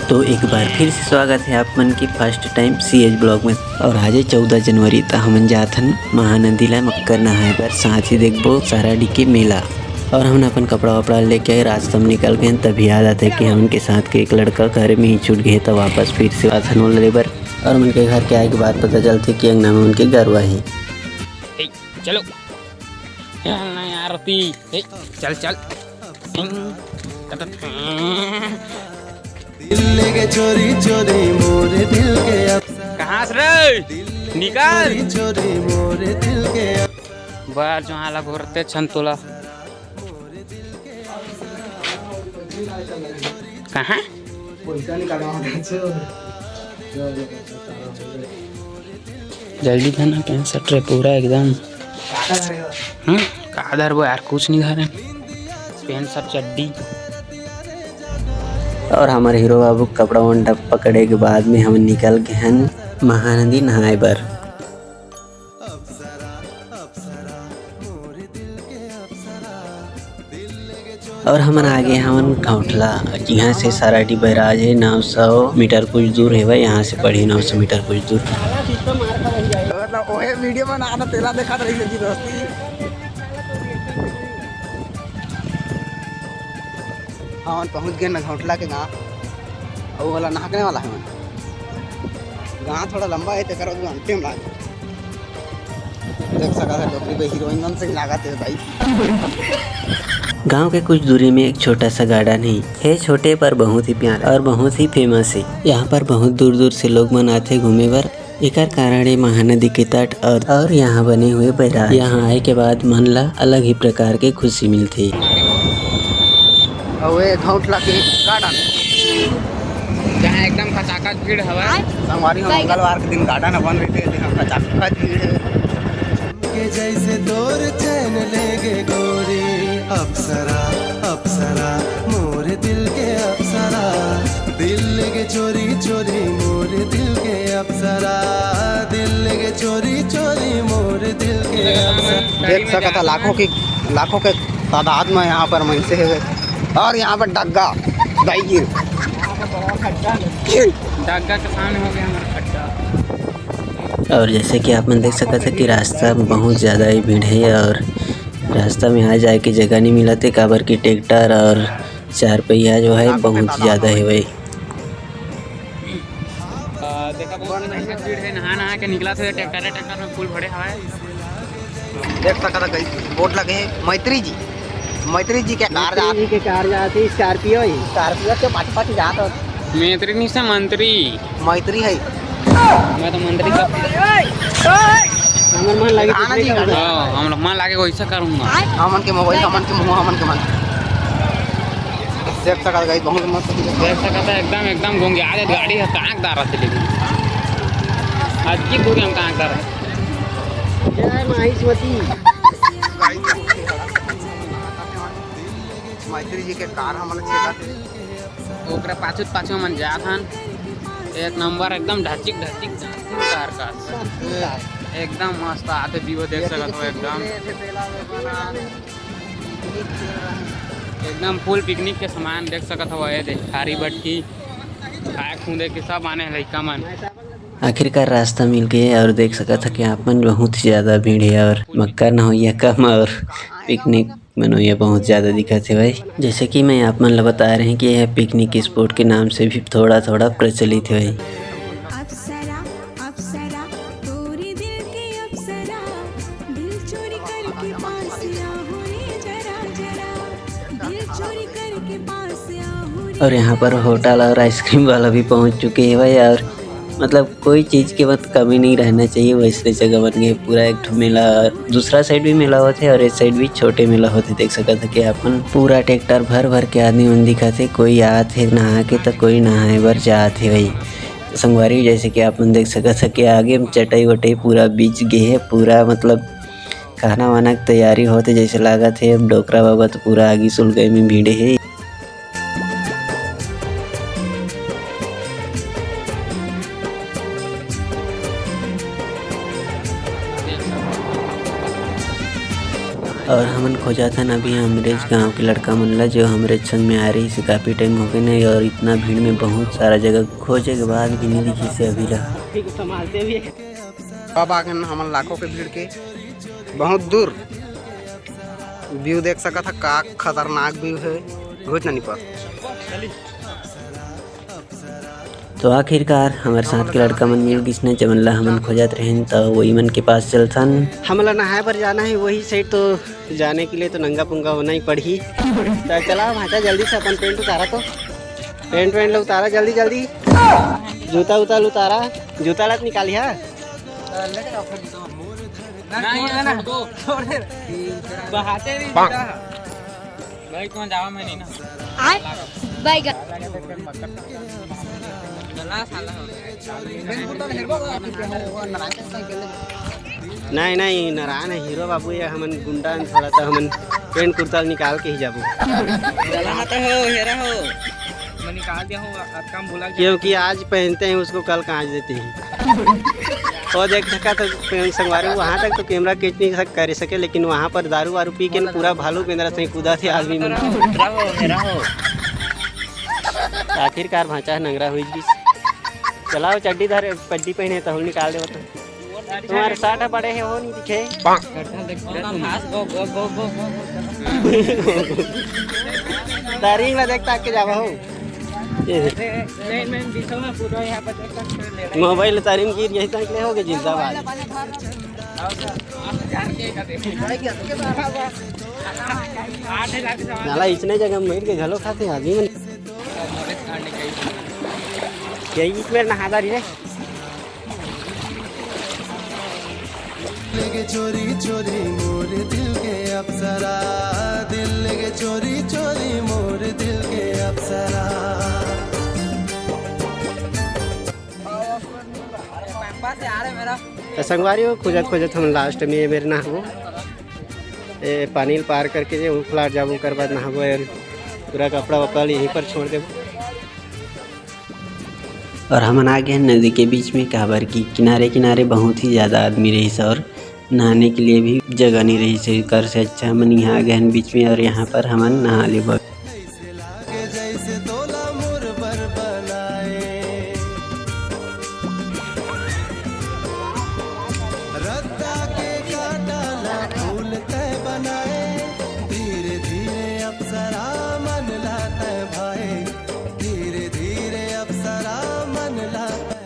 तो एक बार फिर से स्वागत है आप मन के फर्स्ट टाइम CH ब्लॉग में। और आज 14 जनवरी तो हमन जाथन महानदी ला मक्कर नहाए बर, साथ ही देखबो साराडी के मेला। और हम अपन कपड़ा वपड़ा लेके रास्ता में निकल गए, तभी याद आता है कि हम उनके साथ के एक लड़का घर में ही छूट गए, तो वापस फिर से आथन वो लेबर। और उनके घर के आए के बाद पता चलते कि अंगना में उनके गरवा है। चलो आरती चल चल दिल के चोरी चोरी मोरे दिल के कहाँ से रे निकाल चोरी मोरे दिल के बाहर जो हाला घोरते छंतोला कहाँ जल्दी खाना कैंसर ट्रे पूरा एकदम का धर वो यार कुछ नहीं धरे पेन सब चड्डी। और हमारे हीरो बाबू कपड़ा वंडा पकड़े के बाद में हम निकल गए हैं महानदी नहाए बर। और हमन आगे हमन घाटला, यहाँ से साराडी बैराज है 900 मीटर कुछ दूर है भाई, यहाँ से पड़ी 900 मीटर कुछ दूर। वीडियो बनाना तेरा देखा रही है जी दोस्ती। हाँ पहुँच गए ना घोटला के गाँव, और वाला नहाने वाला है। गाँव थोड़ा लंबा है, तो घंटे में लागे देख सका है डोकरी पे हीरोइन से लागत है भाई। गांव के कुछ दूरी में एक छोटा सा गार्डन है छोटे पर बहुत ही प्यारा और बहुत ही फेमस है। यहाँ पर बहुत दूर दूर से लोग मन आते घूमे बर। एकर कारण है महानदी के तट और यहाँ बने हुए बैराज। यहाँ आए के बाद मन ला अलग ही प्रकार के खुशी मिलती। और घोटला के गार्डन जहाँ एकदम खचाखच भीड़ हवा संगवारी हम मंगलवार के दिन गार्डन बन रहे थे, हम खचाखच भीड़ है के जैसे दौर चैन लेगे गोरी अप्सरा अप्सरा मोरे दिल के अप्सरा दिल के चोरी चोरी मोरे दिल के अप्सरा दिल के चोरी चोरी मोरे दिल के अप्सरा। देख सका था लाखों के तादाद में यहाँ पर महिसे है। और यहाँ पर डग्गा गाई डग्गा के सामने हो गया हमारा खड्डा। और जैसे कि आप मन देख सकते हैं कि रास्ता बहुत ज़्यादा ही भीड़ है और रास्ता में आ जाए की जगह नहीं मिलते, काबर की ट्रैक्टर और 4 पहिया जो है बहुत ज़्यादा है भाई। देखा बहुत भीड़ है, नहा के निकला था ट्रैक्टर में फुल भरे हवा। देख सका था बोर्ड लगे हैं मैत्री जी के कार जाती स्कॉर्पियो के पाटी जाता मैत्री नहीं से मंत्री मैत्री है। मैं तो मंत्री का मन लगे हम मन लागे वैसा करूँगा। हमन के मोबाइल हमन के मुँह हमन के मन देख सका गई बहुत मस्त देख सका था एकदम गोंगे आज गाड़ी है कहाँ दारा से लेकिन आज की दूरी हम कहाँ दारा मैत्री जी के कार हमन छेका ओकरा पाछू मन जात हन एक नंबर एकदम ढचिक कार का एकदम मस्त आते भी वो देख सकत हो एकदम फुल पिकनिक के सामान देख सकत हो। ये देख थारी बटकी खाए खूंदे के सब आने लइका मन। आखिरकार रास्ता मिल गया और देख सका था कि आप मन बहुत ज़्यादा भीड़ है और मक्का नहोइया कम और पिकनिक मनोइया बहुत ज़्यादा दिखा थे भाई। जैसे कि मैं आप मन ला बता रहे हैं कि यह पिकनिक स्पॉट के नाम से भी थोड़ा प्रचलित है भाई। और यहाँ पर होटल और आइसक्रीम वाला भी पहुँच चुके हैं भाई। और मतलब कोई चीज़ के मत कमी नहीं रहना चाहिए, वैसे जगह बन गई पूरा। एक ठो मेला दूसरा साइड भी मेला होते और इस साइड भी छोटे मेला होते। देख सकते थे कि अपन पूरा ट्रैक्टर भर के आदमी मन दिखा थे, कोई आते नहा के तो कोई नहाए बर जाते भाई संगवारी। जैसे कि अपन देख सकते थे कि आगे में चटाई वटाई पूरा बीच गए है, पूरा मतलब खाना वाना की तैयारी होते जैसे लगा थे। अब डोकरा बाबा तो पूरा आगे सुल गए में भीड़े है। और हमन खोजा था अभी अमरेज गांव के लड़का मन ला जो अमरेज संग में आ रही से काफ़ी टाइम हो गए नहीं, और इतना भीड़ में बहुत सारा जगह खोजे के बाद भी नहीं दिखी से अभी रहा। संभालते भी अब आ गए हमन लाखों के भीड़ के बहुत दूर व्यू देख सका था का खतरनाक व्यू है रोज नहीं पर। तो आखिरकार हमारे साथ के लड़का मन मिल किसने जमनला हमन खोजत रहें तो वही मन के पास चलथन। हमला नहाए पर जाना है वही साइड, तो जाने के लिए तो नंगा पुंगा होना ही पड़ी। तो चला भाचा जल्दी से अपन पेंट उतारा, तो पेंट वेंट लो उतारा जल्दी जल्दी, जूता उता उतारा, जूता लात निकाली है नहीं नहीं नारायण है हीरो बाबू या हमन गुंडा थोड़ा सा हमन पेंट कुर्ता निकाल के ही जाबो क्योंकि आज पहनते हैं उसको कल कांच देते हैं। और देख सका तो संगवारी वहाँ तक तो कैमरा खींच नहीं कर सके, लेकिन वहाँ पर दारू वारू पी के पूरा भालू पेंद्रा से कूदा थे आदमी मन। आखिरकार भाचा नंगरा हुई चलाओ चड्डी धर पड्डी पहने तो निकाल दे। तुम्हारे साटा बड़े है वो नहीं दिखे तारीख ला देख ताक के जावा हो मोबाइल तारीम गिर यही तक ले होगे जिंदाबाद। नाला इतने जगह मिल के घलो खाते आदमी मन यही मेरे नहादारी है। लगे चोरी चोरी मोर दिल के अप्सरा, दिल लगे चोरी चोरी मोर दिल के अप्सरा। तो संगवारी हो खोजत खोजत हम लास्ट में मेरे नहाबो पानी पार करके फ्लाट जाबो कर बाद नहाबो और पूरा कपड़ा वपड़ा यहीं पर छोड़ देबो। और हम आ गए नदी के बीच में काबर की किनारे किनारे बहुत ही ज़्यादा आदमी रही से और नहाने के लिए भी जगह नहीं रही से कर से अच्छा हमन यहाँ आ गए बीच में और यहाँ पर हमन नहा ले। जैसे तोला मोर पर बनाए रद्दा के काटा ला फूल तय बनाए, धीरे धीरे अप्सरा मन लाता भाई, धीरे धीरे अप्सरा मन लाता।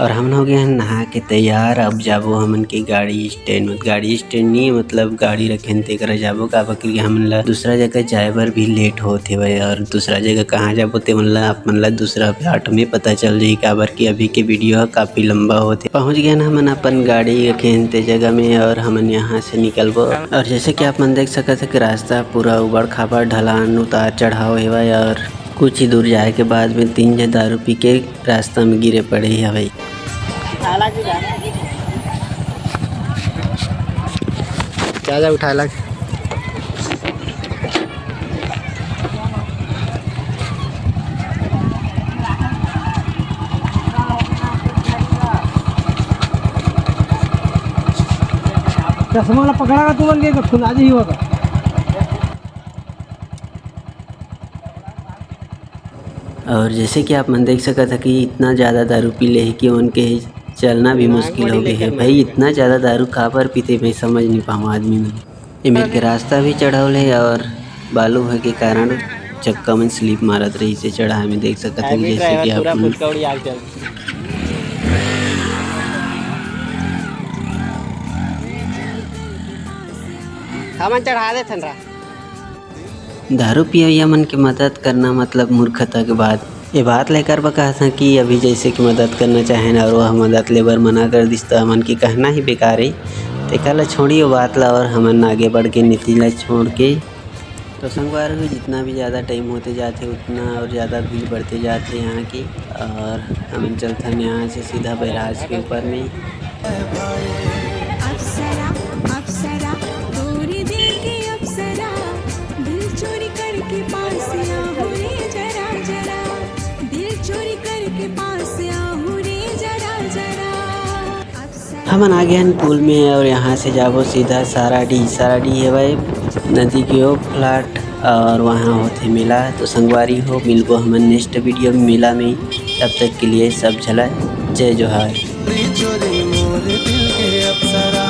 और हम हो गए हैं नहा के तैयार। अब जाबो हमन के गाड़ी स्टैंड में, गाड़ी स्टैंड नहीं मतलब गाड़ी रखें ते कर जाबो का बकरी हमन ला दूसरा जगह जाए बर भी लेट होते भाई। और दूसरा जगह कहाँ जाबो ते मन ला अपन ला दूसरा प्लाट में पता चल जाई काबर की अभी के वीडियो काफ़ी लंबा होते। पहुँच गए ना हमन अपन गाड़ी रखें ते जगह में और हमन यहाँ से निकलबो। और जैसे कि आप मन देख सकते कि रास्ता पूरा उबड़ खाबड़ ढलान उतार चढ़ाव है भाई, और कुछ ही दूर जाए के बाद में 3 जन दारू पी के रास्ता में गिरे पड़े है भाई। जा उठा लग चश्मा वाला पकड़ा तू बोल के खुला जी होगा। और जैसे कि आप मन देख सका था कि इतना ज़्यादा दारू पी ले कि उनके चलना भी मुश्किल हो गई है भाई। इतना ज़्यादा दारू काबर पीते मैं समझ नहीं पाऊँ आदमी में। ये मेरे के रास्ता भी चढ़ावल है और बालू है के कारण चक्का में स्लिप मारत रही से चढ़ा में देख सकते हैं। जैसे कि आप हमन चढ़ा दे थनरा दारू पिया मन की मदद करना मतलब मूर्खता के बात। ये बात लेकर कहा था कि अभी जैसे कि मदद करना चाहें और वह मदद लेबर मना कर दिस तो हमन की कहना ही बेकार है। तेकाला छोड़ी वो बात ला और हमन आगे बढ़ के नीति ला छोड़ के तो संगवार में जितना भी ज़्यादा टाइम होते जाते उतना और ज़्यादा भीड़ बढ़ते जाते यहाँ की। और हमन चलते हैं यहाँ से सीधा बैराज के ऊपर में। अप्सरा अप्सरा तोरी दिल की अप्सरा, दिल चोरी करके पास आओ रे जरा जरा, दिल चोरी करके पास आओ रे जरा जरा। हमन आ गए हन पुल में और यहाँ से जाबो सीधा साराडी। साराडी है भाई नदी के ओ फ्लैट और वहाँ होते मेला। तो संगवारी हो मिलबो हमन नेक्स्ट वीडियो में मेला में। तब तक के लिए सब चला जय जोहार। चोरी चोरी मोर दिल के अप्सरा